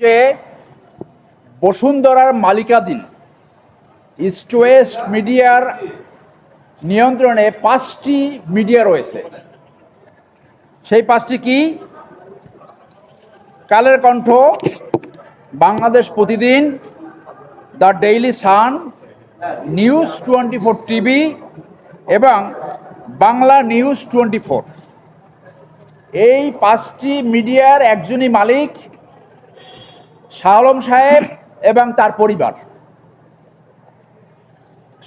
যে বসুন্ধরার মালিকাধীন east West মিডিয়ার নিয়ন্ত্রণে 5টি মিডিয়া রয়েছে। সেই 5টি কি? কালের Kantho, Bangladesh Pratidin, the Daily Sun, News 24 TV এবং বাংলা নিউজ 24। এই 5টি মিডিয়ার একজনই মালিক শাহ আলম সাহেব এবং তার পরিবার।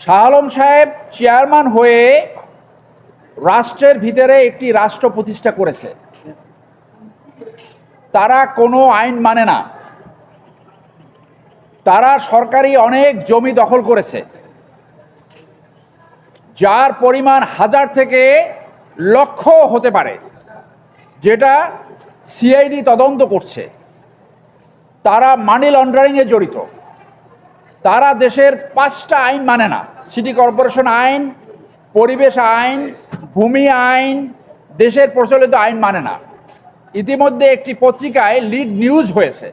শাহ আলম সাহেব চেয়ারম্যান হয়ে রাষ্ট্রের ভিতরে একটি রাষ্ট্র প্রতিষ্ঠা করেছে। তারা কোনো আইন মানে না। তারা সরকারি অনেক জমি দখল করেছে, যার পরিমাণ হাজার থেকে লক্ষ হতে পারে, যেটা সিআইডি তদন্ত করছে। তারা মানি লন্ডারিংয়ে জড়িত। তারা দেশের 5টা আইন মানে না: সিটি কর্পোরেশন আইন, পরিবেশ আইন, ভূমি আইন, দেশের প্রচলিত আইন মানে না। ইতিমধ্যে একটি পত্রিকায় লিড নিউজ হয়েছে।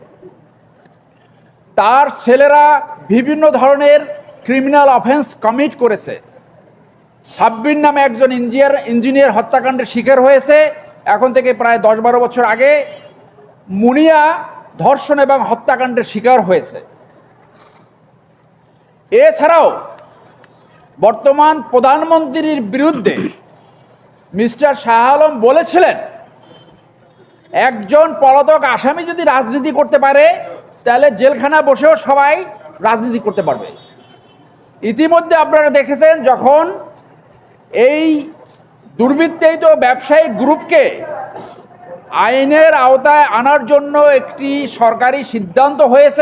তার ছেলেরা বিভিন্ন ধরনের ক্রিমিনাল অফেন্স কমিট করেছে। সাব্বির নামে একজন ইঞ্জিনিয়ার হত্যাকাণ্ডের শিকার হয়েছে এখন থেকে প্রায় 10-12 বছর আগে। মুনিয়া ধর্ষণ এবং হত্যাকাণ্ডের শিকার হয়েছে। এছাড়াও বর্তমান প্রধানমন্ত্রীর বিরুদ্ধে মিস্টার শাহ আলম বলেছিলেন, একজন পলাতক আসামি যদি রাজনীতি করতে পারে তাহলে জেলখানা বসেও সবাই রাজনীতি করতে পারবে। ইতিমধ্যে আপনারা দেখেছেন, যখন এই দুর্বৃত্তায়িত ব্যবসায়িক গ্রুপকে আইনের আওতায় আনার জন্য একটি সরকারি সিদ্ধান্ত হয়েছে,